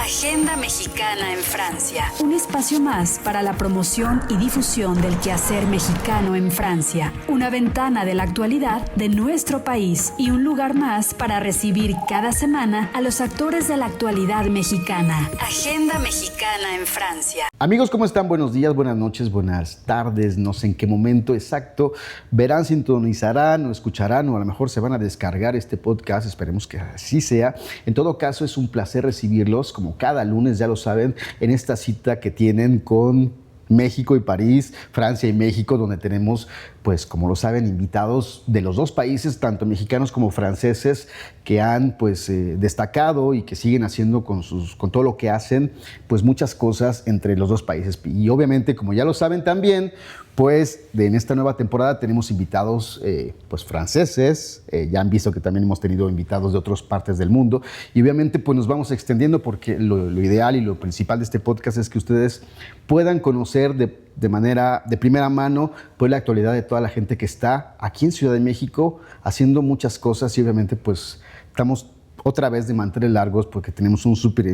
Agenda Mexicana en Francia. Un espacio más para la promoción y difusión del quehacer mexicano en Francia. Una ventana de la actualidad de nuestro país y un lugar más para recibir cada semana a los actores de la actualidad mexicana. Agenda Mexicana en Francia. Amigos, ¿cómo están? Buenos días, buenas noches, buenas tardes. No sé en qué momento exacto verán, sintonizarán o escucharán o a lo mejor se van a descargar este podcast. Esperemos que así sea. En todo caso, es un placer recibirlos como cada lunes, ya lo saben, en esta cita que tienen con México y París, Francia y México, donde tenemos, pues como lo saben, invitados de los dos países, tanto mexicanos como franceses, que han pues destacado y que siguen haciendo con todo lo que hacen, pues muchas cosas entre los dos países. Y obviamente, como ya lo saben también, pues en esta nueva temporada tenemos invitados pues franceses, ya han visto que también hemos tenido invitados de otras partes del mundo y obviamente pues nos vamos extendiendo porque lo ideal y lo principal de este podcast es que ustedes puedan conocer de primera mano pues la actualidad de toda la gente que está aquí en Ciudad de México haciendo muchas cosas y obviamente pues estamos otra vez de mantener largos porque tenemos un súper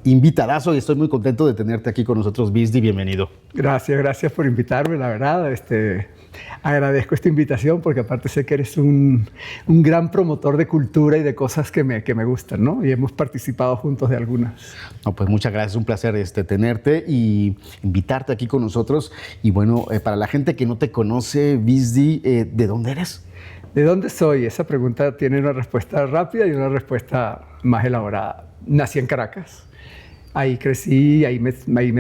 invitadazo y estoy muy contento de tenerte aquí con nosotros, Bizdi, bienvenido. Gracias por invitarme, la verdad. Agradezco esta invitación porque aparte sé que eres un gran promotor de cultura y de cosas que me gustan, ¿no? Y hemos participado juntos de algunas. No, pues muchas gracias, es un placer tenerte y invitarte aquí con nosotros. Y bueno, para la gente que no te conoce, Bizdi, ¿de dónde eres? ¿De dónde soy? Esa pregunta tiene una respuesta rápida y una respuesta más elaborada. Nací en Caracas. Ahí crecí, ahí me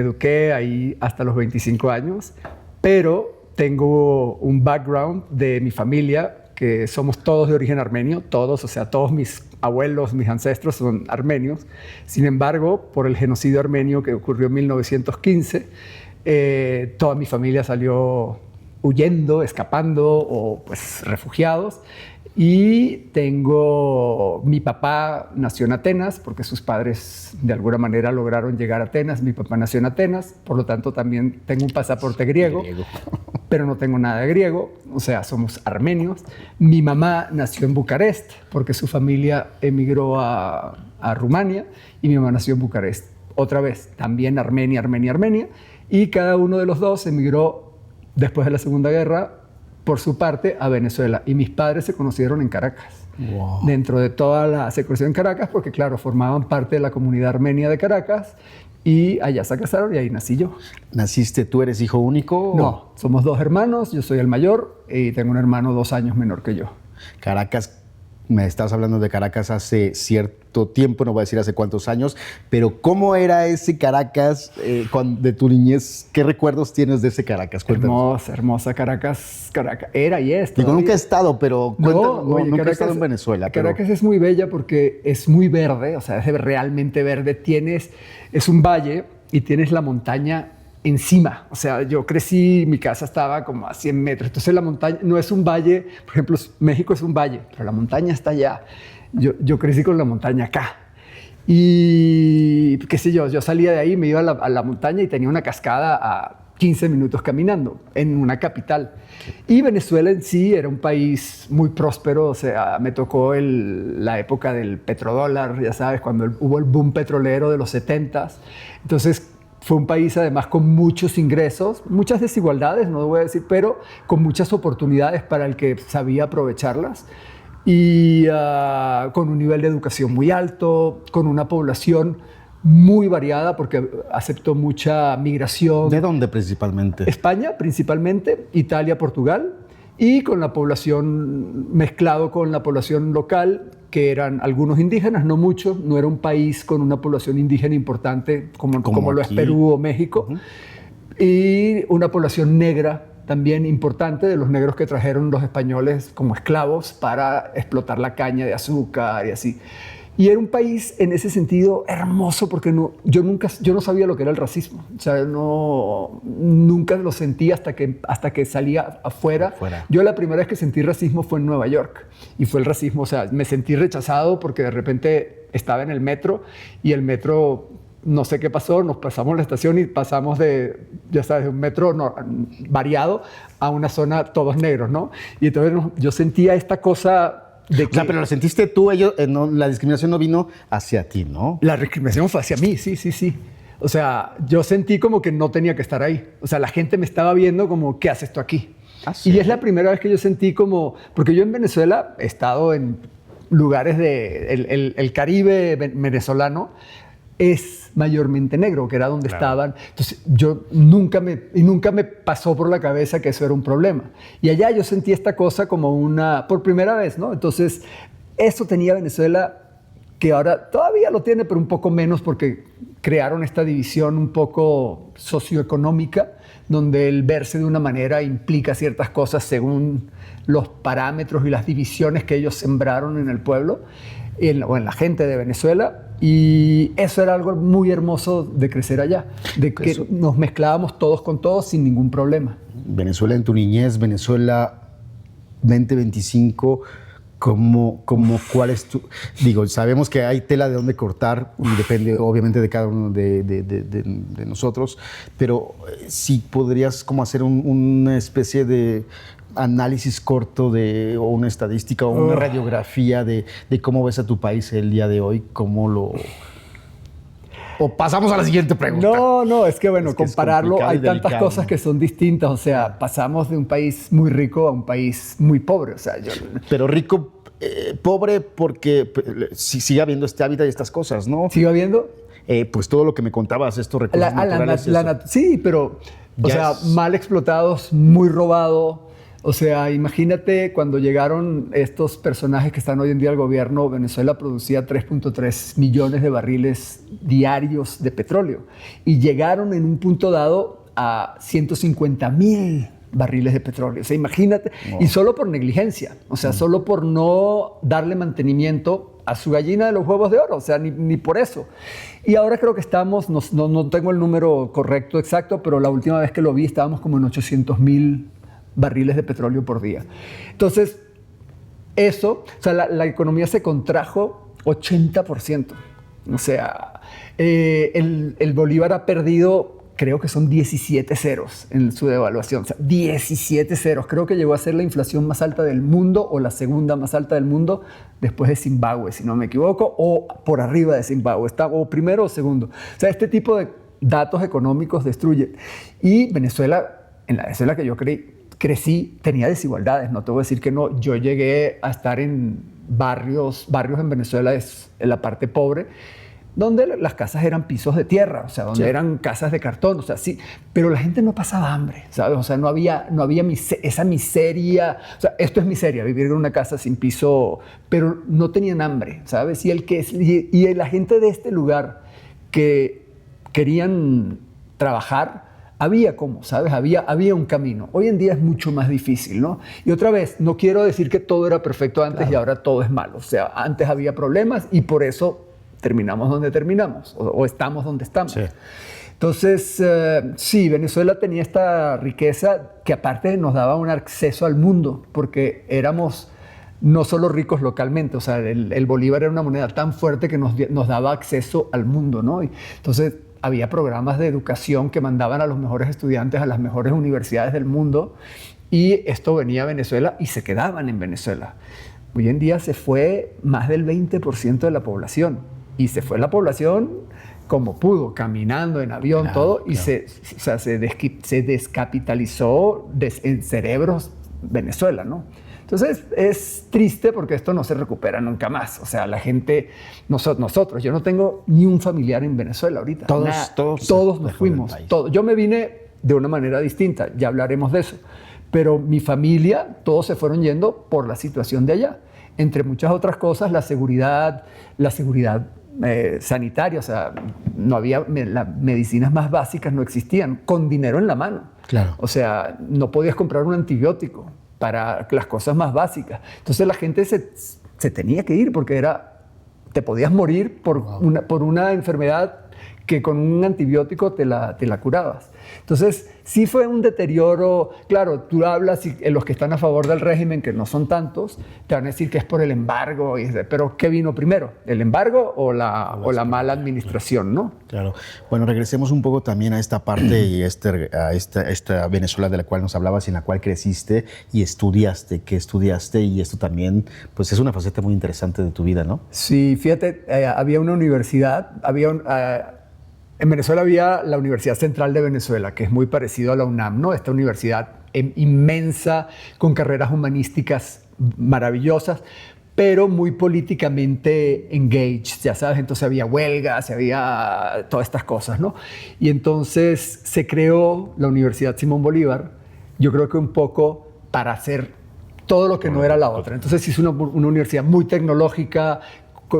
eduqué, ahí hasta los 25 años. Pero tengo un background de mi familia, que somos todos de origen armenio, todos, o sea, todos mis abuelos, mis ancestros son armenios. Sin embargo, por el genocidio armenio que ocurrió en 1915, toda mi familia salió huyendo, escapando o pues refugiados. Y mi papá nació en Atenas porque sus padres de alguna manera lograron llegar a Atenas. Mi papá nació en Atenas, por lo tanto también tengo un pasaporte griego. Pero no tengo nada de griego, o sea, somos armenios. Mi mamá nació en Bucarest porque su familia emigró a Rumania y mi mamá nació en Bucarest. Otra vez, también Armenia. Y cada uno de los dos emigró después de la Segunda Guerra, por su parte, a Venezuela. Y mis padres se conocieron en Caracas. Wow. Se conocieron en Caracas porque, claro, formaban parte de la comunidad armenia de Caracas y allá se casaron y ahí nací yo. ¿Naciste, tú eres hijo único? No, somos dos hermanos, yo soy el mayor y tengo un hermano 2 años menor que yo. Caracas, me estabas hablando de Caracas hace cierto tiempo, no voy a decir hace cuántos años, pero ¿cómo era ese Caracas de tu niñez? ¿Qué recuerdos tienes de ese Caracas? Cuéntanos. Hermosa Caracas era y es. Digo, nunca he estado, pero nunca Caracas, he estado en Venezuela. Caracas es muy bella porque es muy verde, o sea, es realmente verde. Es un valle y tienes la montaña encima, o sea, yo crecí, mi casa estaba como a 100 metros, entonces la montaña no es un valle, por ejemplo, México es un valle, pero la montaña está allá. Yo crecí con la montaña acá y qué sé yo salía de ahí, me iba a la montaña y tenía una cascada a 15 minutos caminando en una capital. Y Venezuela en sí era un país muy próspero, o sea, me tocó la época del petrodólar, ya sabes, cuando hubo el boom petrolero de los 70s, entonces fue un país además con muchos ingresos, muchas desigualdades, no voy a decir, pero con muchas oportunidades para el que sabía aprovecharlas y con un nivel de educación muy alto, con una población muy variada porque aceptó mucha migración. ¿De dónde principalmente? España principalmente, Italia, Portugal y con la población mezclado con la población local, que eran algunos indígenas, no muchos, no era un país con una población indígena importante como lo es Perú o México, y una población negra también importante, de los negros que trajeron los españoles como esclavos para explotar la caña de azúcar y así. Y era un país en ese sentido hermoso porque yo no sabía lo que era el racismo. O sea, nunca lo sentí hasta que salía afuera. Yo la primera vez que sentí racismo fue en Nueva York. Y fue el racismo, o sea, me sentí rechazado porque de repente estaba en el metro y el metro, no sé qué pasó, nos pasamos la estación y pasamos de un metro variado a una zona todos negros, ¿no? Y entonces yo sentía esta cosa O sea, pero lo sentiste tú, la discriminación no vino hacia ti, ¿no? La discriminación fue hacia mí, sí. O sea, yo sentí como que no tenía que estar ahí. O sea, la gente me estaba viendo como, ¿qué haces tú aquí? ¿Ah, sí? Y es la primera vez que yo sentí como... Porque yo en Venezuela he estado en lugares el Caribe venezolano es mayormente negro, que era donde estaban. Entonces, yo nunca me pasó por la cabeza que eso era un problema. Y allá yo sentí esta cosa como por primera vez, ¿no? Entonces, eso tenía Venezuela, que ahora todavía lo tiene, pero un poco menos porque crearon esta división un poco socioeconómica, donde el verse de una manera implica ciertas cosas según los parámetros y las divisiones que ellos sembraron en el pueblo o en la gente de Venezuela. Y eso era algo muy hermoso de crecer allá, de que nos mezclábamos todos con todos sin ningún problema. Venezuela en tu niñez, Venezuela 2025, ¿cuál es tu...? Digo, sabemos que hay tela de dónde cortar y depende obviamente de cada uno de nosotros, pero si podrías como hacer una especie de análisis corto o una estadística o una radiografía de cómo ves a tu país el día de hoy, o pasamos a la siguiente pregunta. No, es que bueno, compararlo, hay tantas cosas que son distintas. O sea, pasamos de un país muy rico a un país muy pobre. O sea, Pero rico, pobre, porque sigue habiendo este hábitat y estas cosas, ¿no? ¿Sigue habiendo? Pues todo lo que me contabas, estos recursos naturales. Sí, pero, mal explotados, muy robado. O sea, imagínate cuando llegaron estos personajes que están hoy en día al gobierno, Venezuela producía 3.3 millones de barriles diarios de petróleo y llegaron en un punto dado a 150,000 barriles de petróleo. O sea, imagínate, y solo por negligencia, o sea, solo por no darle mantenimiento a su gallina de los huevos de oro, o sea, ni por eso. Y ahora creo que estamos, no tengo el número correcto exacto, pero la última vez que lo vi estábamos como en 800,000 barriles de petróleo por día. Entonces, la economía se contrajo 80%. O sea, el Bolívar ha perdido, creo que son 17 ceros en su devaluación. O sea, 17 ceros. Creo que llegó a ser la inflación más alta del mundo o la segunda más alta del mundo después de Zimbabue, si no me equivoco, o por arriba de Zimbabue, o primero o segundo. O sea, este tipo de datos económicos destruyen. Y Venezuela, en la Venezuela que yo crecí, tenía desigualdades, no te voy a decir que no. Yo llegué a estar en barrios en Venezuela, es en la parte pobre, donde las casas eran pisos de tierra, o sea, donde eran casas de cartón, o sea, sí, pero la gente no pasaba hambre, ¿sabes? O sea, no había esa miseria, o sea, esto es miseria, vivir en una casa sin piso, pero no tenían hambre, ¿sabes? Y la gente de este lugar que querían trabajar, había cómo, ¿sabes? Había un camino. Hoy en día es mucho más difícil, ¿no? Y otra vez, no quiero decir que todo era perfecto antes y ahora todo es malo. O sea, antes había problemas y por eso terminamos donde terminamos o estamos donde estamos. Sí. Entonces, sí, Venezuela tenía esta riqueza que aparte nos daba un acceso al mundo porque éramos no solo ricos localmente, o sea, el Bolívar era una moneda tan fuerte que nos daba acceso al mundo, ¿no? Y entonces, había programas de educación que mandaban a los mejores estudiantes a las mejores universidades del mundo y esto venía a Venezuela y se quedaban en Venezuela. Hoy en día se fue más del 20% de la población y se fue la población como pudo, caminando en avión, todo, y se descapitalizó en cerebros Venezuela, ¿no? Entonces, es triste porque esto no se recupera nunca más. O sea, la gente, nosotros, yo no tengo ni un familiar en Venezuela ahorita. Todos nos fuimos. Yo me vine de una manera distinta, ya hablaremos de eso. Pero mi familia, todos se fueron yendo por la situación de allá. Entre muchas otras cosas, la seguridad sanitaria, o sea, no había, las medicinas más básicas no existían, con dinero en la mano. Claro. O sea, no podías comprar un antibiótico para las cosas más básicas. Entonces la gente se tenía que ir porque te podías morir por una enfermedad que con un antibiótico te la curabas. Entonces, sí fue un deterioro. Claro, tú hablas y los que están a favor del régimen, que no son tantos, te van a decir que es por el embargo. Pero ¿qué vino primero? ¿El embargo o la mala administración, no? Claro. Bueno, regresemos un poco también a esta parte y a esta Venezuela de la cual nos hablabas y en la cual creciste y estudiaste. ¿Qué estudiaste? Y esto también, pues, es una faceta muy interesante de tu vida, ¿no? Sí, fíjate, había una universidad, en Venezuela había la Universidad Central de Venezuela, que es muy parecido a la UNAM, ¿no? Esta universidad inmensa, con carreras humanísticas maravillosas, pero muy políticamente engaged, ya sabes. Entonces había huelgas, había todas estas cosas, ¿no? Y entonces se creó la Universidad Simón Bolívar, yo creo que un poco para hacer todo lo que no era la otra. Entonces hizo una universidad muy tecnológica,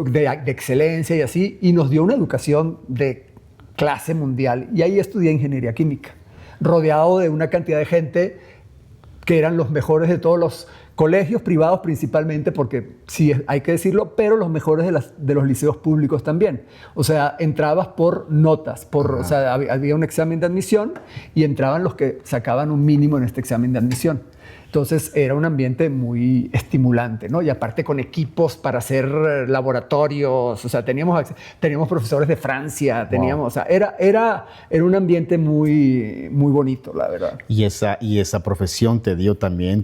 de excelencia y así, y nos dio una educación de clase mundial. Y ahí estudié ingeniería química, rodeado de una cantidad de gente que eran los mejores de todos los colegios privados principalmente, porque sí, hay que decirlo, pero los mejores de los liceos públicos también. O sea, entrabas por notas, o sea, había un examen de admisión y entraban los que sacaban un mínimo en este examen de admisión. Entonces era un ambiente muy estimulante, ¿no? Y aparte con equipos para hacer laboratorios, o sea, teníamos profesores de Francia, teníamos, o sea, era un ambiente muy, muy bonito, la verdad. Y esa profesión te dio también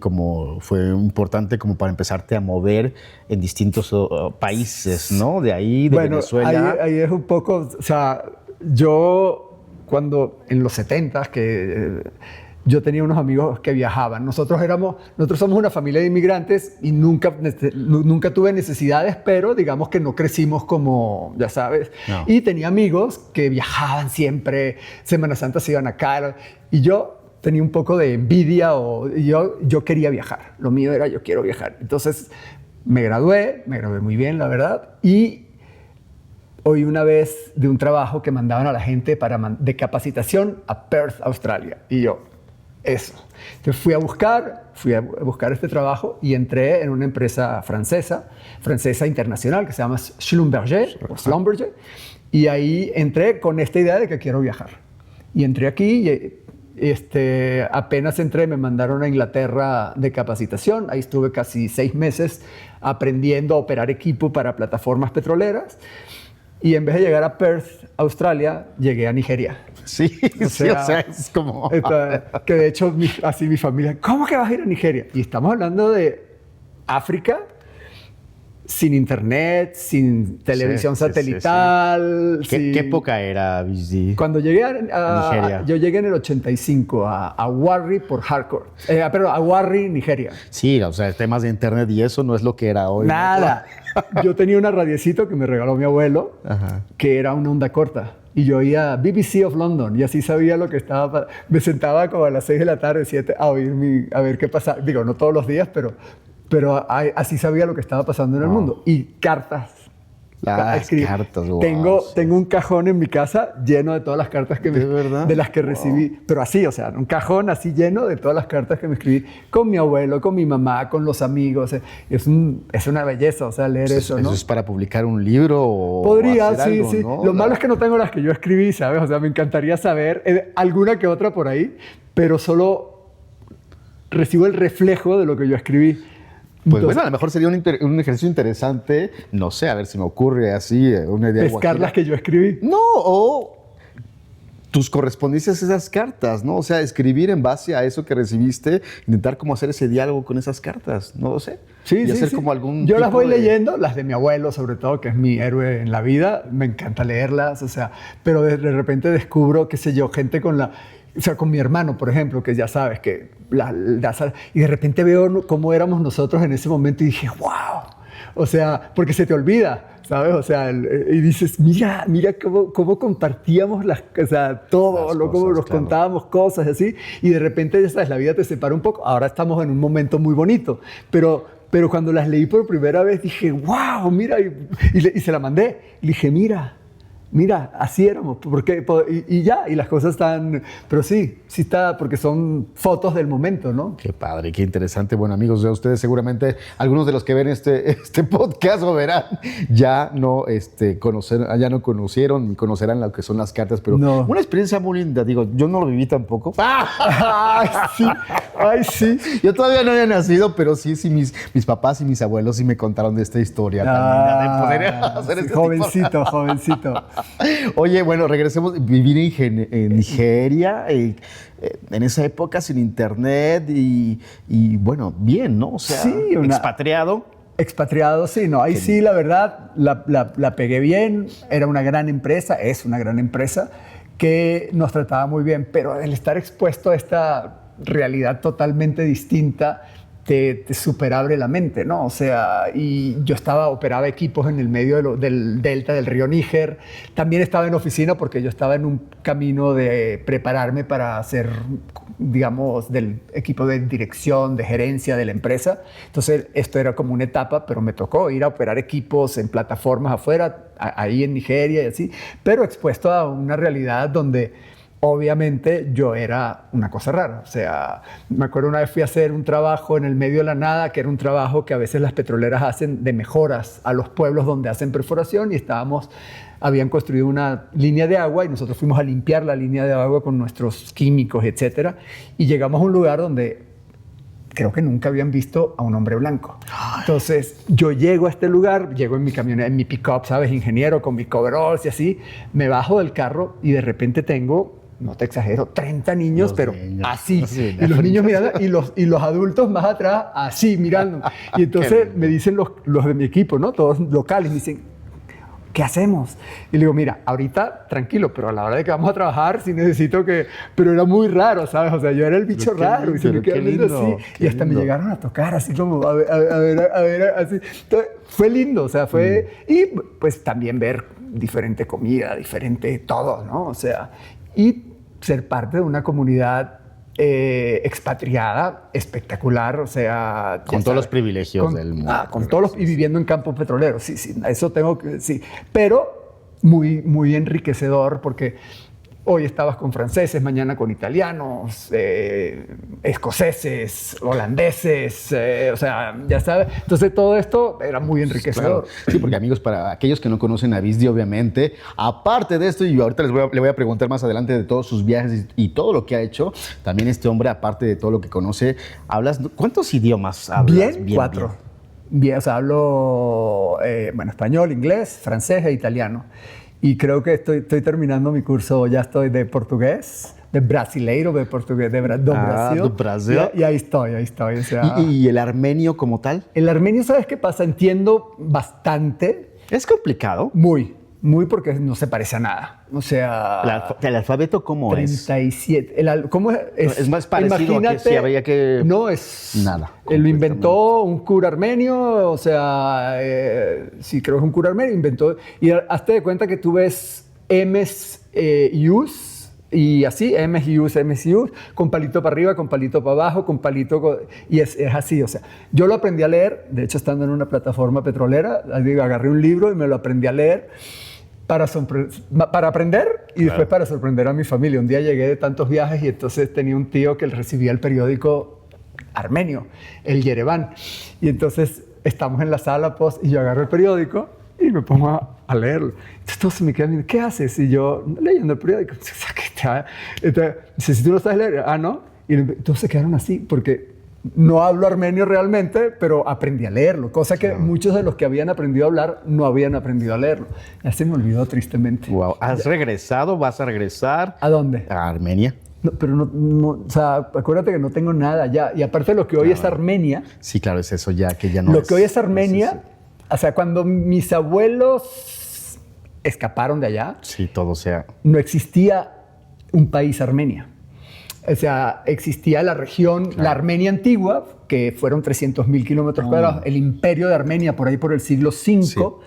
fue importante como para empezarte a mover en distintos países, ¿no? De ahí, de Venezuela. Ahí es un poco, o sea, yo cuando en los 70s yo tenía unos amigos que viajaban. Nosotros somos una familia de inmigrantes y nunca tuve necesidades, pero digamos que no crecimos como, ya sabes. No. Y tenía amigos que viajaban siempre, Semana Santa se iban acá, y yo tenía un poco de envidia, yo quería viajar. Lo mío era, yo quiero viajar. Entonces me gradué muy bien, la verdad, y oí una vez de un trabajo que mandaban a la gente de capacitación a Perth, Australia, y yo, eso. Entonces fui a buscar este trabajo y entré en una empresa francesa internacional que se llama Schlumberger, y ahí entré con esta idea de que quiero viajar. Y entré aquí y apenas entré, me mandaron a Inglaterra de capacitación. Ahí estuve casi 6 meses aprendiendo a operar equipo para plataformas petroleras. Y en vez de llegar a Perth, Australia, llegué a Nigeria. Sí, o sea, es como... Que de hecho, mi familia, ¿cómo que vas a ir a Nigeria? Y estamos hablando de África, sin internet, sin televisión satelital. Sí. ¿Qué época era, Vizdi? Cuando llegué a Nigeria. Yo llegué en el 85 a Warri por Harcourt. A Warri, Nigeria. Sí, o sea, temas de internet y eso no es lo que era hoy. Nada. Yo tenía una radiecito que me regaló mi abuelo, que era una onda corta. Y yo oía BBC of London y así sabía lo que estaba. Me sentaba como a las 6 de la tarde, 7, a ver qué pasaba. Digo, no todos los días, pero así sabía lo que estaba pasando en el mundo. Y cartas. Cartas, wow, tengo un cajón en mi casa lleno de todas las cartas de las que recibí. Pero así, o sea, un cajón así lleno de todas las cartas que me escribí con mi abuelo, con mi mamá, con los amigos. Es una belleza, o sea, leer eso, ¿no? ¿Eso es para publicar un libro o podría, hacer sí, algo, sí. ¿no? Lo malo es que no tengo las que yo escribí, ¿sabes? O sea, me encantaría saber alguna que otra por ahí, pero solo recibo el reflejo de lo que yo escribí. Pues entonces, bueno, a lo mejor sería un ejercicio interesante, no sé, a ver si me ocurre así una idea. Pescar las que yo escribí. No, o tus correspondencias a esas cartas, ¿no? O sea, escribir en base a eso que recibiste, intentar como hacer ese diálogo con esas cartas, no lo sé. Sí, y sí, hacer sí. como algún yo las voy de... leyendo, las de mi abuelo sobre todo, que es mi héroe en la vida, me encanta leerlas, o sea, pero de repente descubro, qué sé yo, gente con mi hermano, por ejemplo, que ya sabes, que y de repente veo cómo éramos nosotros en ese momento y dije, wow, o sea, porque se te olvida, ¿sabes? O sea, y dices, mira cómo compartíamos todo, cómo nos contábamos cosas así, y de repente, ya sabes, la vida te separa un poco. Ahora estamos en un momento muy bonito, pero cuando las leí por primera vez dije, wow, mira, y se la mandé, y le dije, mira, mira, así éramos, porque, y ya, y las cosas están, pero sí está, porque son fotos del momento, ¿no? Qué padre, qué interesante. Bueno, amigos, ya ustedes seguramente, algunos de los que ven este podcast o verán, ya no conocieron ni conocerán lo que son las cartas, pero una experiencia muy linda. Digo, yo no lo viví tampoco. Ay, sí, ay, sí. Yo todavía no había nacido, pero sí, mis papás y mis abuelos sí me contaron de esta historia también, de poder hacer este jovencito. Oye, bueno, regresemos. Vivir en Nigeria, en esa época sin internet y bueno, bien, ¿no? O sea, sí, expatriado. Expatriado, sí, no. Ahí sí, la verdad, la pegué bien. Era una gran empresa, es una gran empresa que nos trataba muy bien, pero el estar expuesto a esta realidad totalmente distinta te superabre la mente, ¿no? O sea, y yo operaba equipos en el medio del delta del río Níger. También estaba en oficina porque yo estaba en un camino de prepararme para ser, digamos, del equipo de dirección, de gerencia de la empresa. Entonces, esto era como una etapa, pero me tocó ir a operar equipos en plataformas afuera, ahí en Nigeria y así, pero expuesto a una realidad donde obviamente yo era una cosa rara. O sea, me acuerdo una vez fui a hacer un trabajo en el medio de la nada, que era un trabajo que a veces las petroleras hacen de mejoras a los pueblos donde hacen perforación, y habían construido una línea de agua y nosotros fuimos a limpiar la línea de agua con nuestros químicos, etcétera, y llegamos a un lugar donde creo que nunca habían visto a un hombre blanco. Entonces, yo llego a este lugar, llego en mi camioneta, en mi pick-up, ¿sabes? Ingeniero, con mis coveralls y así, me bajo del carro y de repente tengo, no te exagero, 30 niños, pero así. Y los niños mirando y los adultos más atrás, así, mirando. Y entonces me dicen los de mi equipo, ¿no? Todos locales, me dicen, ¿qué hacemos? Y le digo, mira, ahorita tranquilo, pero a la hora de que vamos a trabajar sí necesito que... Pero era muy raro, ¿sabes? O sea, yo era el bicho raro y se me quedaba viendo así. Y hasta me llegaron a tocar así como, a ver, así. Entonces, fue lindo, o sea, fue... Y pues también ver diferente comida, diferente todo, ¿no? O sea, y ser parte de una comunidad expatriada, espectacular, o sea... Con todos los privilegios del mundo. Con todos los... Y viviendo en campos petroleros, sí, eso tengo que... Sí, pero muy, muy enriquecedor porque hoy estabas con franceses, mañana con italianos, escoceses, holandeses, o sea, ya sabes. Entonces todo esto era muy enriquecedor. Claro. Sí, porque amigos, para aquellos que no conocen a Visdi, obviamente, aparte de esto, y ahorita le voy a preguntar más adelante de todos sus viajes y todo lo que ha hecho, también este hombre, aparte de todo lo que conoce, ¿cuántos idiomas hablas? Bien, 4. Bien, o sea, hablo español, inglés, francés e italiano. Y creo que estoy terminando mi curso, ya estoy de portugués, de brasileiro, de portugués, de Brasil. Y ahí estoy. O sea, ¿Y el armenio como tal? El armenio, ¿sabes qué pasa? Entiendo bastante. ¿Es complicado? Muy porque no se parece a nada. O sea... ¿El alfabeto cómo 37. ¿Cómo es? Es más parecido a que si había que... No es... Nada. Lo inventó un cura armenio, o sea... sí, creo que es un cura armenio. Inventó... Y hazte de cuenta que tú ves M's y U's, y así, M's y U's, con palito para arriba, con palito para abajo, con palito... Y es así, o sea... Yo lo aprendí a leer, de hecho, estando en una plataforma petrolera, agarré un libro y me lo aprendí a leer. Para aprender y después para sorprender a mi familia. Un día llegué de tantos viajes y entonces tenía un tío que recibía el periódico armenio, el Yerevan. Y entonces estamos en la sala post y yo agarro el periódico y me pongo a leerlo. Entonces todos se me quedan diciendo, ¿qué haces? Y yo, leyendo el periódico. Entonces, si tú no sabes leer, ¿no? Y todos se quedaron así porque... No hablo armenio realmente, pero aprendí a leerlo, cosa que muchos de los que habían aprendido a hablar no habían aprendido a leerlo. Ya se me olvidó tristemente. Wow. ¿Has regresado? ¿Vas a regresar? ¿A dónde? A Armenia. No, pero no, o sea, acuérdate que no tengo nada ya. Y aparte lo que hoy es Armenia... Sí, claro, es eso ya, que ya no Lo que hoy es Armenia, o sea, cuando mis abuelos escaparon de allá... Sí, todo sea... No existía un país Armenia. O sea, existía la región, la Armenia antigua, que fueron 300.000 kilómetros cuadrados, el imperio de Armenia por ahí por el siglo V,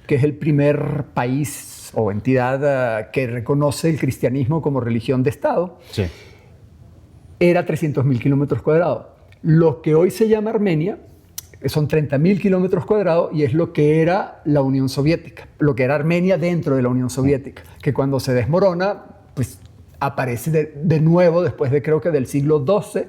que es el primer país o entidad que reconoce el cristianismo como religión de Estado. Sí. Era 300.000 kilómetros cuadrados. Lo que hoy se llama Armenia, son 30.000 kilómetros cuadrados y es lo que era la Unión Soviética, lo que era Armenia dentro de la Unión Soviética, que cuando se desmorona, pues aparece de nuevo después de creo que del siglo XII,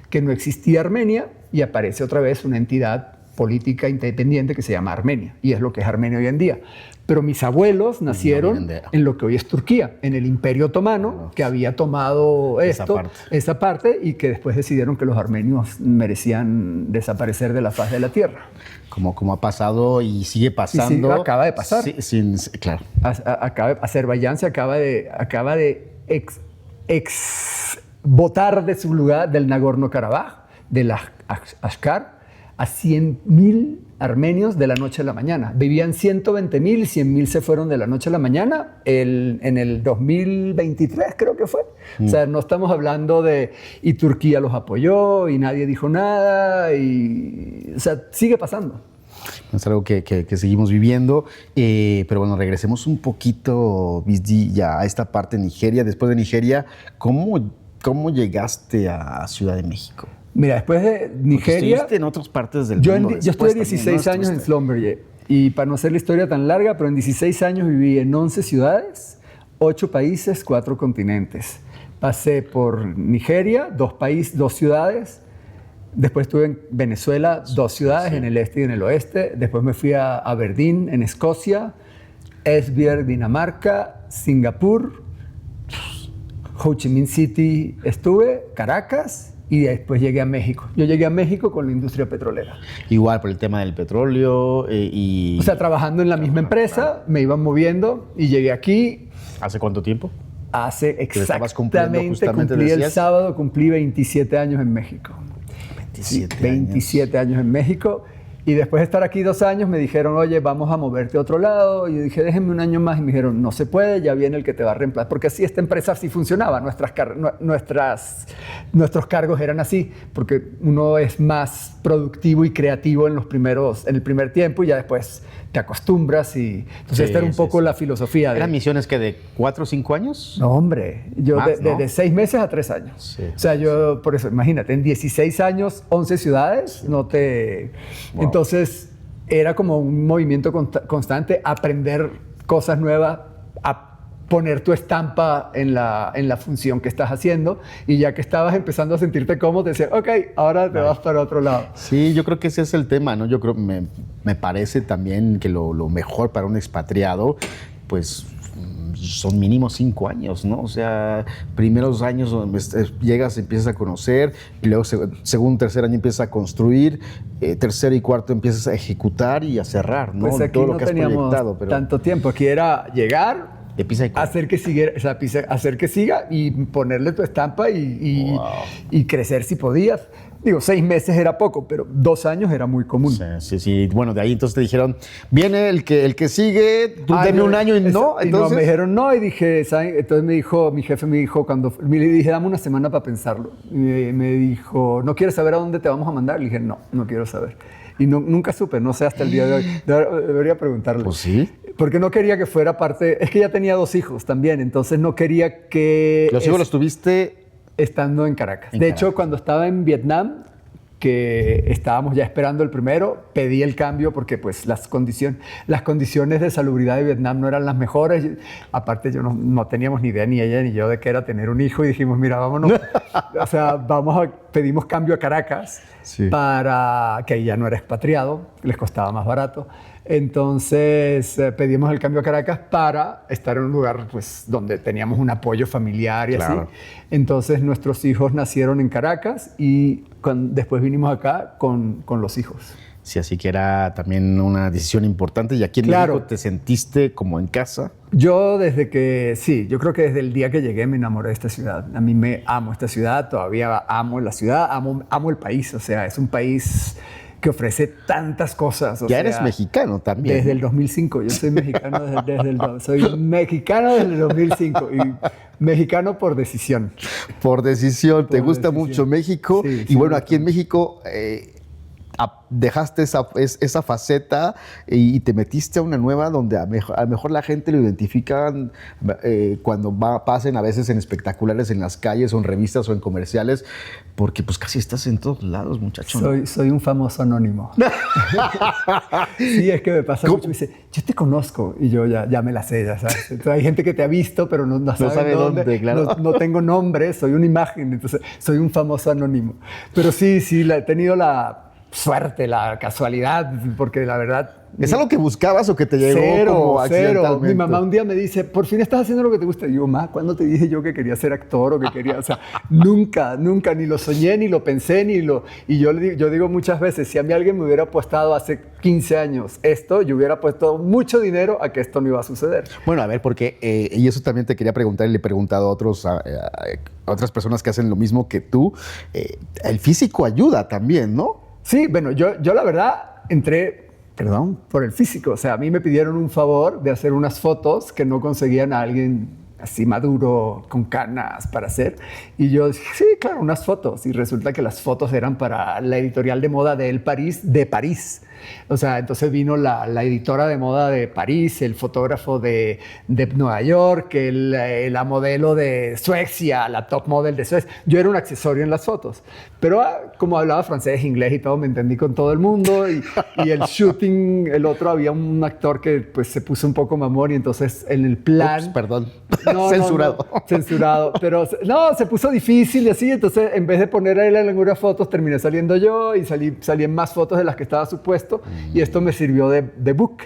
que no existía Armenia y aparece otra vez una entidad política independiente que se llama Armenia, y es lo que es Armenia hoy en día. Pero mis abuelos nacieron en lo que hoy es Turquía, en el Imperio Otomano, que había tomado esa parte, y que después decidieron que los armenios merecían desaparecer de la faz de la tierra. Como ha pasado y sigue pasando. Y sí, acaba de pasar. Claro. Azerbaiyán se acaba de votar de su lugar del Nagorno-Karabaj, del Ashkar, a 100.000 armenios de la noche a la mañana. Vivían 120.000 y 100.000 se fueron de la noche a la mañana en el 2023, creo que fue. O sea, no estamos hablando de... Y Turquía los apoyó y nadie dijo nada. O sea, sigue pasando. Es algo que seguimos viviendo. Pero bueno, regresemos un poquito, Bizdi, ya a esta parte de Nigeria. Después de Nigeria, ¿cómo llegaste a Ciudad de México? Mira, después de Nigeria... Estuviste en otras partes del mundo. Yo estuve 16 años en Schlumberger. Y para no hacer la historia tan larga, pero en 16 años viví en 11 ciudades, 8 países, 4 continentes. Pasé por Nigeria, 2 ciudades. Después estuve en Venezuela, 2 ciudades, en el este y en el oeste. Después me fui a Aberdeen, en Escocia, Esbjerg, Dinamarca, Singapur, Ho Chi Minh City estuve, Caracas, y después llegué a México. Yo llegué a México con la industria petrolera. Igual por el tema del petróleo y... O sea, trabajando en la misma empresa, me iban moviendo y llegué aquí. ¿Hace cuánto tiempo? Hace exactamente, el sábado cumplí 27 años en México. 27 años en México. Y después de estar aquí 2 años me dijeron, oye, vamos a moverte a otro lado. Y yo dije, déjenme un año más. Y me dijeron, no se puede, ya viene el que te va a reemplazar. Porque así esta empresa así funcionaba. Nuestros cargos eran así. Porque uno es más productivo y creativo en el primer tiempo y ya después te acostumbras. Entonces esta era un poco la filosofía. ¿Eran misiones que de 4 o 5 años? No, hombre. Yo de 6 meses a 3 años. Sí. O sea, yo, por eso, imagínate, en 16 años, 11 ciudades, no te... Wow. Entonces, era como un movimiento constante, aprender cosas nuevas, a poner tu estampa en la función que estás haciendo, y ya que estabas empezando a sentirte cómodo, te decías, ok, ahora te vas para otro lado. Sí, yo creo que ese es el tema, ¿no? Yo creo, me parece también que lo mejor para un expatriado, pues... son mínimo 5 años, ¿no? O sea, primeros años llegas, empiezas a conocer, y luego segundo, tercer año empiezas a construir, tercero y cuarto empiezas a ejecutar y a cerrar, ¿no? Pues aquí todo lo no que has teníamos proyectado. Tanto tiempo, aquí era llegar, hacer que siga y ponerle tu estampa y crecer si podías. Digo, 6 meses era poco, pero 2 años era muy común. Sí. Bueno, de ahí entonces te dijeron, viene el que sigue, tú denme un año y no. Entonces... no, me dijeron no, y dije, ¿saben? Entonces mi jefe me dijo, le dije, dame una semana para pensarlo. Y me dijo, ¿no quieres saber a dónde te vamos a mandar? Le dije, no quiero saber. Y nunca supe, no sé hasta el día de hoy. Debería preguntarle. Pues sí. Porque no quería que fuera parte... Es que ya tenía 2 hijos también, entonces no quería que... ¿Los hijos los tuviste...? Estando en Caracas. De hecho, cuando estaba en Vietnam, que estábamos ya esperando el primero, pedí el cambio porque pues, las condiciones de salubridad de Vietnam no eran las mejores. Aparte, yo no teníamos ni idea, ni ella ni yo, de qué era tener un hijo, y dijimos, mira, vámonos. O sea, pedimos cambio a Caracas, para que ahí ya no era expatriado, les costaba más barato. Pedimos el cambio a Caracas para estar en un lugar pues, donde teníamos un apoyo familiar y así. Entonces nuestros hijos nacieron en Caracas y después vinimos acá con los hijos. Sí, así que era también una decisión importante. ¿Y aquí en México te sentiste como en casa? Yo yo creo que desde el día que llegué me enamoré de esta ciudad. A mí me amo esta ciudad, todavía amo la ciudad, amo el país. O sea, es un país que ofrece tantas cosas. Eres mexicano también. Desde el 2005. Yo soy mexicano soy mexicano desde el 2005 y mexicano por decisión. Por decisión. ¿Te gusta mucho México? Sí, y bueno, aquí en México dejaste esa faceta y te metiste a una nueva donde a lo mejor la gente lo identifican cuando pasen a veces en espectaculares en las calles o en revistas o en comerciales, porque pues casi estás en todos lados, muchacho. Soy un famoso anónimo. Sí, es que me pasa mucho. Me dice, yo te conozco y yo ya me la sé, ya sabes. Entonces, hay gente que te ha visto, pero no sabe dónde. Claro. No tengo nombre, soy una imagen, entonces soy un famoso anónimo. Pero sí, he tenido la suerte, la casualidad, porque la verdad... ¿Es algo que buscabas o que te llegó como accidentalmente? Mi mamá un día me dice, por fin estás haciendo lo que te gusta. Y yo, mamá, ¿cuándo te dije yo que quería ser actor o que quería...? O sea, nunca, ni lo soñé, ni lo pensé, Y yo digo muchas veces, si a mí alguien me hubiera apostado hace 15 años esto, yo hubiera puesto mucho dinero a que esto no iba a suceder. Bueno, a ver, porque... y eso también te quería preguntar y le he preguntado a otras personas que hacen lo mismo que tú. El físico ayuda también, ¿no? Sí, bueno, yo la verdad entré, por el físico. O sea, a mí me pidieron un favor de hacer unas fotos que no conseguían a alguien así maduro, con canas para hacer. Y yo dije, sí, claro, unas fotos. Y resulta que las fotos eran para la editorial de moda de París. O sea, entonces vino la editora de moda de París, el fotógrafo de Nueva York, la modelo de Suecia, la top model de Suecia. Yo era un accesorio en las fotos. Pero como hablaba francés, inglés y todo, me entendí con todo el mundo. Y el shooting, había un actor que pues se puso un poco mamón y entonces en el plan... Ups, perdón. Censurado. Censurado. Pero no, se puso difícil y así. Entonces, en vez de poner a él en algunas fotos, terminé saliendo yo y salí en más fotos de las que estaba supuesto. Y esto me sirvió de book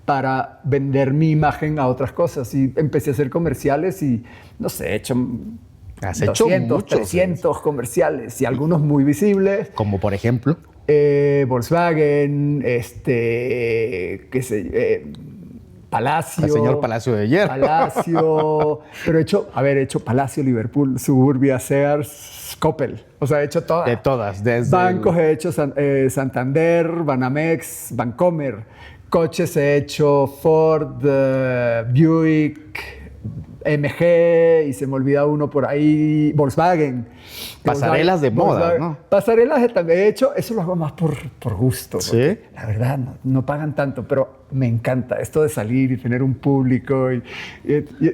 para vender mi imagen a otras cosas. Y empecé a hacer comerciales y, no sé, he hecho 200, 300 comerciales y algunos muy visibles. Como por ejemplo... Volkswagen, Palacio. El señor Palacio de Hierro. Palacio. Pero he hecho Palacio, Liverpool, Suburbia, Sears, Coppel. O sea, he hecho todas. De todas. Desde bancos he hecho Santander, Banamex, Bancomer. Coches he hecho Ford, Buick, MG, y se me olvida uno por ahí, Volkswagen. Pasarelas de moda, ¿no? Pasarelas también he hecho, eso lo hago más por gusto. ¿Sí? La verdad, no pagan tanto, pero me encanta esto de salir y tener un público y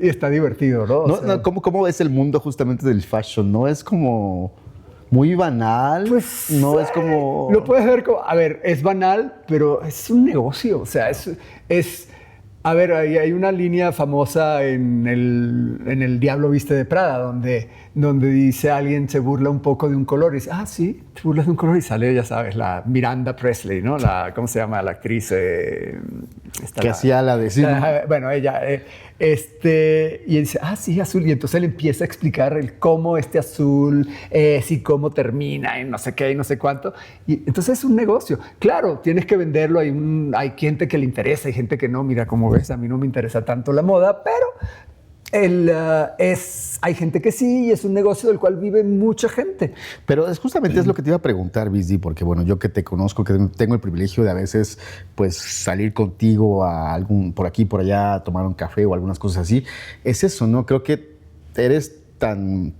está divertido, ¿no? ¿Cómo ves el mundo justamente del fashion? ¿No es como muy banal? Pues, no es como... Lo puedes ver como... A ver, es banal, pero es un negocio, o sea, a ver, hay una línea famosa en el Diablo Viste de Prada, donde dice alguien se burla un poco de un color y dice, sí, te burlas de un color y sale, ya sabes, la Miranda Presley, ¿no? ¿Cómo se llama? La actriz. Que hacía la de... Bueno, ella... y él dice, sí, azul. Y entonces él empieza a explicar cómo este azul es y cómo termina y no sé qué y no sé cuánto. Y entonces es un negocio. Claro, tienes que venderlo. Hay gente que le interesa, hay gente que no. Mira, como ves, a mí no me interesa tanto la moda, pero hay gente que sí y es un negocio del cual vive mucha gente. Pero justamente es lo que te iba a preguntar, Bizdi, porque bueno, yo que te conozco, que tengo el privilegio de a veces pues salir contigo a por aquí, por allá, a tomar un café o algunas cosas así, es eso, ¿no? Creo que eres tan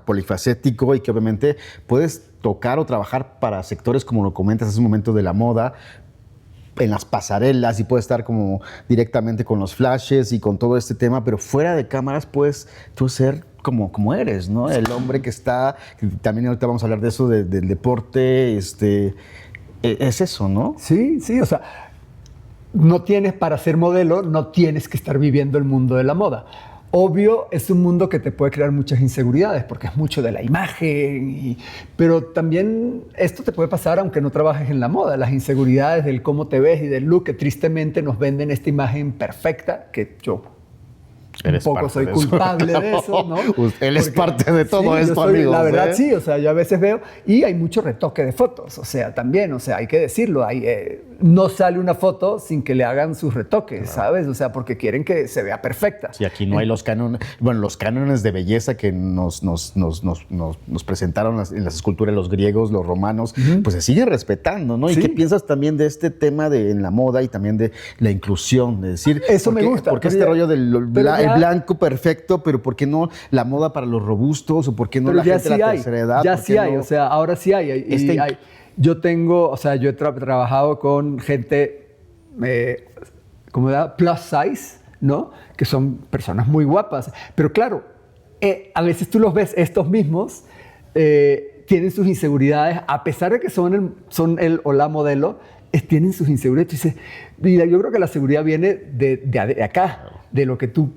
polifacético y que obviamente puedes tocar o trabajar para sectores, como lo comentas hace un momento, de la moda, en las pasarelas, y puedes estar como directamente con los flashes y con todo este tema, pero fuera de cámaras puedes tú ser como eres, ¿no? El hombre que está, también ahorita vamos a hablar de eso, del deporte, es eso, ¿no? Sí, o sea, no tienes, para ser modelo, no tienes que estar viviendo el mundo de la moda. Obvio, es un mundo que te puede crear muchas inseguridades porque es mucho de la imagen, pero también esto te puede pasar aunque no trabajes en la moda. Las inseguridades del cómo te ves y del look, que tristemente nos venden esta imagen perfecta, que yo un poco soy culpable de eso, ¿no? Él es parte de todo esto, amigos. La verdad, sí, o sea, yo a veces veo, y hay mucho retoque de fotos, o sea, también, o sea, hay que decirlo, no sale una foto sin que le hagan sus retoques, ¿sabes? O sea, porque quieren que se vea perfecta. Sí, aquí no hay los cánones de belleza que nos presentaron en las esculturas los griegos, los romanos, pues se siguen respetando, ¿no? ¿Y qué piensas también de este tema en la moda y también de la inclusión? De decir, eso me gusta. Porque este rollo del el blanco perfecto, pero ¿por qué no la moda para los robustos? ¿O por qué no la gente de la tercera edad? Ya sí hay, o sea, ahora sí hay. yo he trabajado con gente, como plus size, ¿no? Que son personas muy guapas. Pero claro, a veces tú los ves, estos mismos, tienen sus inseguridades, a pesar de que son el o la modelo, tienen sus inseguridades. Y yo creo que la seguridad viene de acá, de lo que tú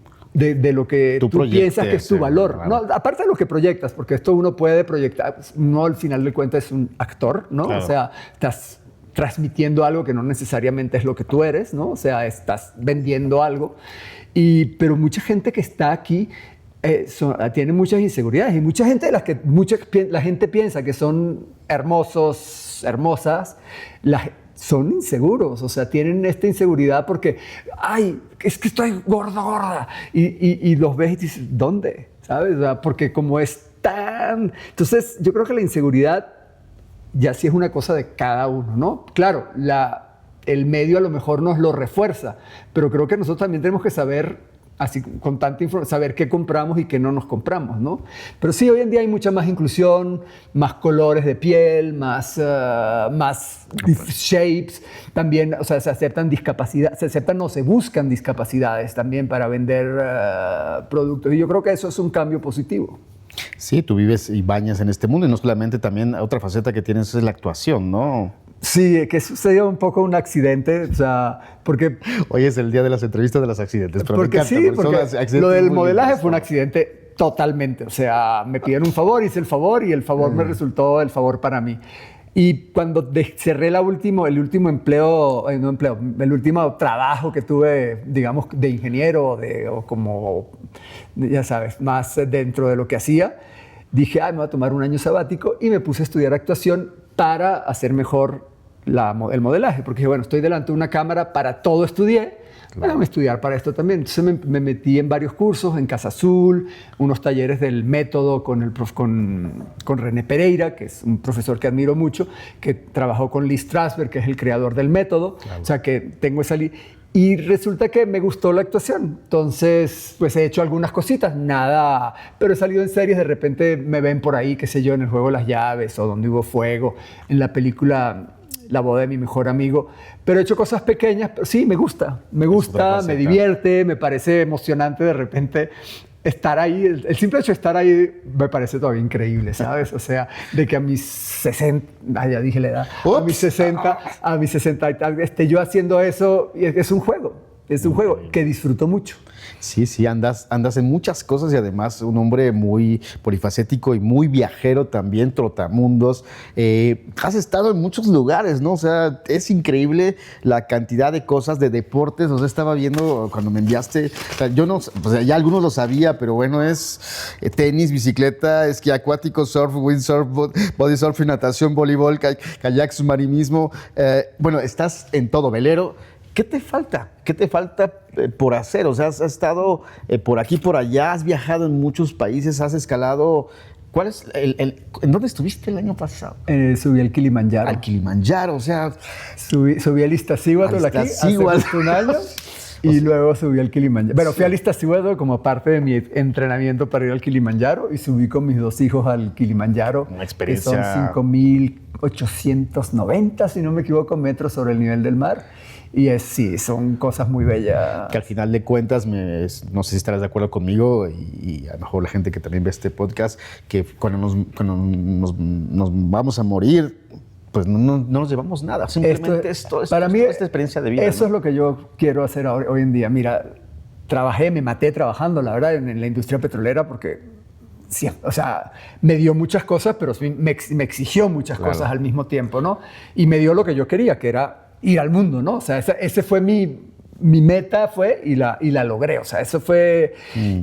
piensas que es tu valor. No, aparte de lo que proyectas, porque esto uno puede proyectar, no al final de cuentas es un actor, ¿no? Claro. O sea, estás transmitiendo algo que no necesariamente es lo que tú eres, ¿no? O sea, estás vendiendo algo. Pero mucha gente que está aquí tiene muchas inseguridades, y mucha gente de las que la gente piensa que son hermosos, hermosas, son inseguros, o sea, tienen esta inseguridad porque, ay, es que estoy gorda, y los ves y dices, ¿dónde? ¿Sabes? O sea, porque como es tan... Entonces, yo creo que la inseguridad ya sí es una cosa de cada uno, ¿no? Claro, el medio a lo mejor nos lo refuerza, pero creo que nosotros también tenemos que saber, así con tanta información, saber qué compramos y qué no nos compramos, ¿no? Pero sí, hoy en día hay mucha más inclusión, más colores de piel, más shapes, también, o sea, se buscan discapacidades también para vender productos, y yo creo que eso es un cambio positivo. Sí, tú vives y bañas en este mundo, y no solamente, también otra faceta que tienes es la actuación, ¿no? Sí, que sucedió un poco un accidente, o sea, porque... Hoy es el día de las entrevistas de los accidentes, pero porque me encanta, porque lo del modelaje fue un accidente totalmente, o sea, me pidieron un favor, hice el favor, y el favor me resultó el favor para mí. Y cuando cerré el último trabajo que tuve, digamos, de ingeniero, o como, ya sabes, más dentro de lo que hacía, dije, me voy a tomar un año sabático, y me puse a estudiar actuación para hacer mejor el modelaje, porque dije, bueno, estoy delante de una cámara, para todo estudié, déjame estudiar para esto también. Entonces me metí en varios cursos, en Casa Azul, unos talleres del método con René Pereira, que es un profesor que admiro mucho, que trabajó con Lee Strasberg, que es el creador del método. Claro. O sea, que tengo esa... Y resulta que me gustó la actuación. Entonces, pues he hecho algunas cositas, nada, pero he salido en series, de repente me ven por ahí, qué sé yo, en El Juego de las Llaves, o Donde Hubo Fuego, en la película La Boda de Mi Mejor Amigo. Pero he hecho cosas pequeñas, pero sí, me gusta, me divierte, me parece emocionante de repente estar ahí. El simple hecho de estar ahí me parece todavía increíble, ¿sabes? O sea, de que a mis 60, ya dije la edad, a mis 60 y tal, esté yo haciendo eso, y es un juego que disfruto mucho. Sí, andas en muchas cosas, y además un hombre muy polifacético y muy viajero también, trotamundos. Has estado en muchos lugares, ¿no? O sea, es increíble la cantidad de cosas, de deportes. O sea, estaba viendo cuando me enviaste, o sea, yo no, o sea, ya algunos lo sabía, pero bueno, es tenis, bicicleta, esquí acuático, surf, windsurf, body surfing, natación, voleibol, kayak, submarinismo. Bueno, estás en todo, velero. ¿Qué te falta? ¿Qué te falta por hacer? O sea, has estado por aquí, por allá, has viajado en muchos países, has escalado. ¿Cuál es ¿en dónde estuviste el año pasado? Subí al Kilimanjaro. Al Kilimanjaro, o sea... Subí al Iztaccíhuatl aquí hace un año, y luego subí al Kilimanjaro. Bueno, fui al Iztaccíhuatl como parte de mi entrenamiento para ir al Kilimanjaro, y subí con mis 2 hijos al Kilimanjaro. Una experiencia... Que son 5.890, si no me equivoco, metros sobre el nivel del mar. Y sí, son cosas muy bellas. Que al final de cuentas, no sé si estarás de acuerdo conmigo, y a lo mejor la gente que también ve este podcast, que cuando nos vamos a morir, pues no nos llevamos nada. Simplemente para mí, esta experiencia de vida. Eso, ¿no? Es lo que yo quiero hacer hoy en día. Mira, me maté trabajando, la verdad, en la industria petrolera, porque... Sí, o sea, me dio muchas cosas, pero me exigió muchas cosas al mismo tiempo, ¿no? Y me dio lo que yo quería, que era ir al mundo, ¿no? O sea, ese fue mi meta, y la logré. O sea, eso fue...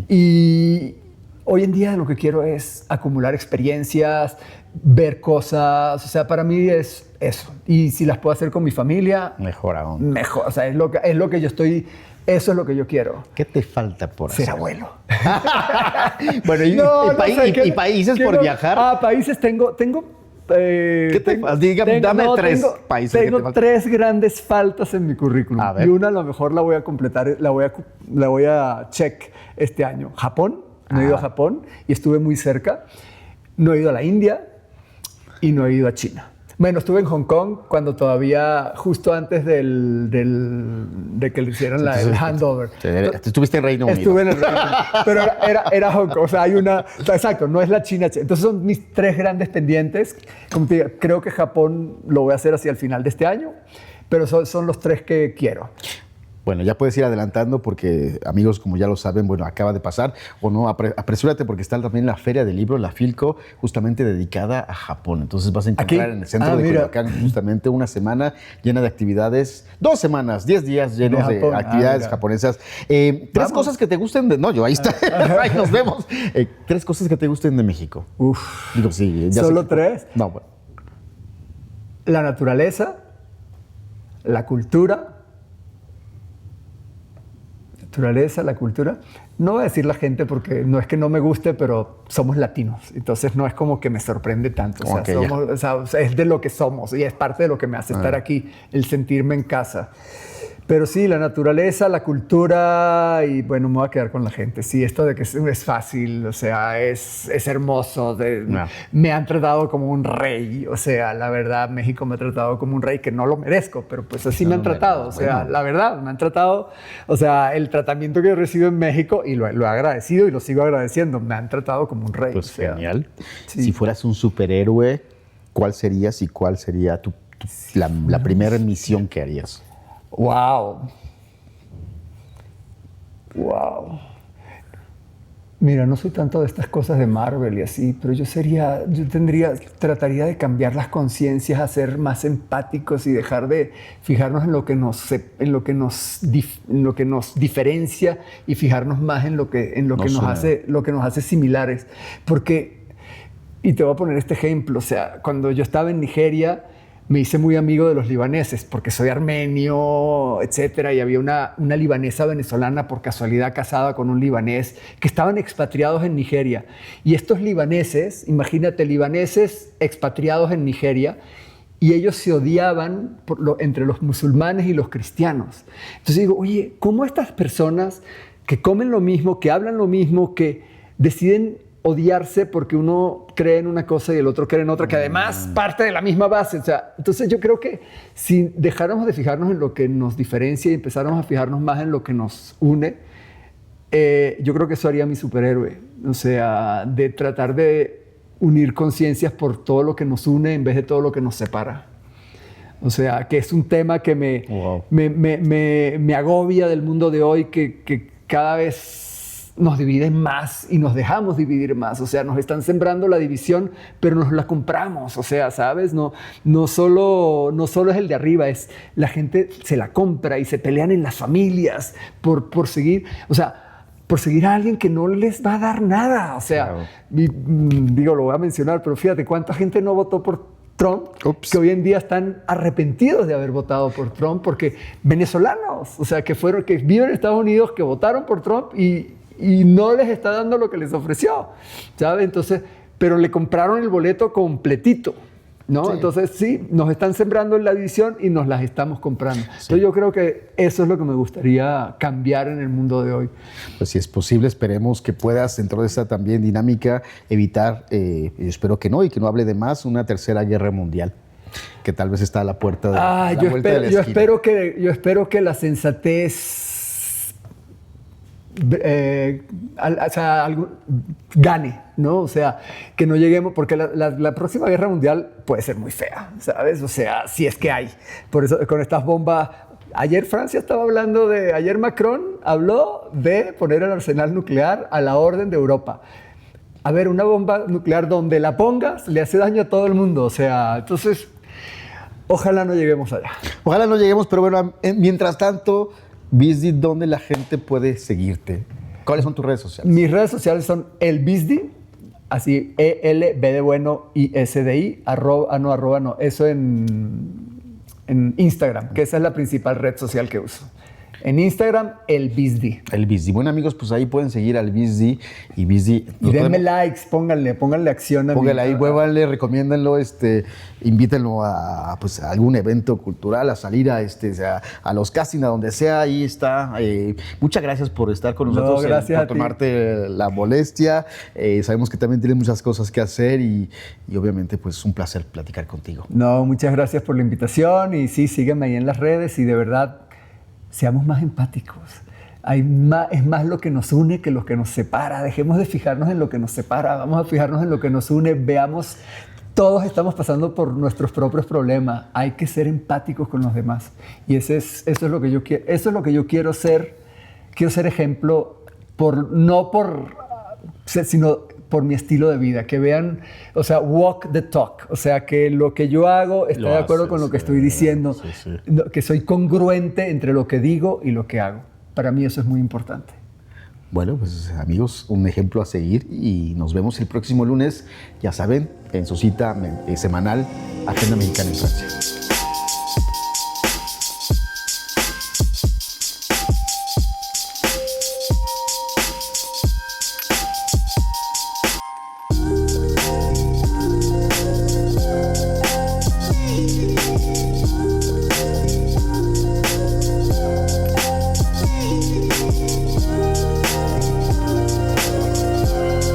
Y hoy en día lo que quiero es acumular experiencias, ver cosas. O sea, para mí es eso. Y si las puedo hacer con mi familia... Mejor aún. Mejor. O sea, es lo que yo estoy... Eso es lo que yo quiero. ¿Qué te falta por hacer? Ser abuelo. Bueno, ¿y países por viajar? Países tengo... ¿Qué te falta? Dame 3 países. Tengo 3 grandes faltas en mi currículum. Y una a lo mejor la voy a completar, la voy a check este año. Japón. No he ido a Japón y estuve muy cerca. No he ido a la India y no he ido a China. Bueno, estuve en Hong Kong cuando todavía, justo antes de que le hicieran el handover. Estuviste en Reino Unido. Estuve en el Reino Unido, pero era Hong Kong, o sea, exacto, no es la China. Entonces son mis 3 grandes pendientes. Como te digo, creo que Japón lo voy a hacer hacia el final de este año, pero son los 3 que quiero. Bueno, ya puedes ir adelantando porque, amigos, como ya lo saben, bueno, acaba de pasar, o no, apresúrate porque está también la Feria del Libro, la Filco, justamente dedicada a Japón. Entonces vas a encontrar ¿Aquí? En el centro de Coyoacán justamente una semana llena de actividades, 2 semanas, 10 días llenos de actividades japonesas. 3 cosas que te gusten de... No, yo ahí está, ahí nos vemos. 3 cosas que te gusten de México. Uf. Digo, sí, ya ¿Solo sé 3? No, bueno. La naturaleza, la cultura. La cultura. No voy a decir la gente porque no es que no me guste, pero somos latinos. Entonces no es como que me sorprende tanto. O sea, es de lo que somos y es parte de lo que me hace estar aquí, el sentirme en casa. Pero sí, la naturaleza, la cultura y bueno, me voy a quedar con la gente. Sí, esto de que es fácil, o sea, es hermoso. Me han tratado como un rey. O sea, la verdad, México me ha tratado como un rey que no lo merezco, pero pues así me han tratado. O sea, la verdad, me han tratado, o sea, el tratamiento que he recibido en México y lo he agradecido y lo sigo agradeciendo. Me han tratado como un rey. Pues o sea, genial. Sí. Si fueras un superhéroe, ¿cuál serías y cuál sería la primera misión que harías? Wow. Mira, no soy tanto de estas cosas de Marvel y así, pero trataría de cambiar las conciencias, a ser más empáticos y dejar de fijarnos en lo que nos diferencia y fijarnos más en lo que nos hace similares. Porque, y te voy a poner este ejemplo, o sea, cuando yo estaba en Nigeria, me hice muy amigo de los libaneses porque soy armenio, etcétera, y había una libanesa venezolana por casualidad casada con un libanés que estaban expatriados en Nigeria. Y estos libaneses, imagínate, libaneses expatriados en Nigeria, y ellos se odiaban entre los musulmanes y los cristianos. Entonces digo, oye, ¿cómo estas personas que comen lo mismo, que hablan lo mismo, que deciden odiarse porque uno cree en una cosa y el otro cree en otra, que además parte de la misma base? O sea, entonces yo creo que si dejáramos de fijarnos en lo que nos diferencia y empezáramos a fijarnos más en lo que nos une, yo creo que eso haría mi superhéroe. O sea, de tratar de unir conciencias por todo lo que nos une en vez de todo lo que nos separa. O sea, que es un tema que me agobia del mundo de hoy, que cada vez nos dividen más y nos dejamos dividir más. O sea, nos están sembrando la división, pero nos la compramos. O sea, ¿sabes? No solo es el de arriba, es la gente se la compra y se pelean en las familias por seguir, o sea, por seguir a alguien que no les va a dar nada. O sea, claro. Digo, lo voy a mencionar, pero fíjate cuánta gente no votó por Trump, que hoy en día están arrepentidos de haber votado por Trump, porque venezolanos, o sea, que viven en Estados Unidos, que votaron por Trump y no les está dando lo que les ofreció, ¿sabes? Entonces, pero le compraron el boleto completito, ¿no? Sí. Entonces, sí, nos están sembrando en la división y nos las estamos comprando. Sí. Entonces, yo creo que eso es lo que me gustaría cambiar en el mundo de hoy. Pues si es posible, esperemos que puedas, dentro de esta también dinámica, evitar, y espero que no, y que no hable de más, una tercera guerra mundial, que tal vez está a la puerta de la vuelta de la esquina. Yo espero que la sensatez gane, ¿no? O sea, que no lleguemos, porque la próxima guerra mundial puede ser muy fea, ¿sabes? O sea, si es que hay. Por eso, con estas bombas, ayer Macron habló de poner el arsenal nuclear a la orden de Europa. A ver, una bomba nuclear donde la pongas le hace daño a todo el mundo, o sea, entonces, ojalá no lleguemos allá. Ojalá no lleguemos, pero bueno, mientras tanto, Bizdi, ¿dónde la gente puede seguirte? ¿Cuáles son tus redes sociales? Mis redes sociales son el Bizdi, así ELB de bueno y SDI, eso en Instagram, que esa es la principal red social que uso. En Instagram, el Bizdi. El Bizdi. Bueno, amigos, pues ahí pueden seguir al Bizdi. Y Bizdi... Y denme likes, pónganle acción a Pónganle ahí, muévanle, recomiéndenlo, invítenlo a algún evento cultural, a salir a los castings, a donde sea, ahí está. Muchas gracias por estar con nosotros, gracias por tomarte la molestia. Sabemos que también tienes muchas cosas que hacer y obviamente pues un placer platicar contigo. No, muchas gracias por la invitación y sí, sígueme ahí en las redes y de verdad, seamos más empáticos. Es más lo que nos une que lo que nos separa. Dejemos de fijarnos en lo que nos separa, vamos a fijarnos en lo que nos une. Veamos, todos estamos pasando por nuestros propios problemas. Hay que ser empáticos con los demás. Y eso es lo que yo quiero. Eso es lo que yo quiero ser. Quiero ser ejemplo, sino por mi estilo de vida. Que vean, o sea, walk the talk. O sea, que lo que yo hago está de acuerdo con lo que estoy diciendo. Sí. Que soy congruente entre lo que digo y lo que hago. Para mí eso es muy importante. Bueno, pues amigos, un ejemplo a seguir y nos vemos el próximo lunes, ya saben, en su cita semanal Agenda Mexicana en Francia.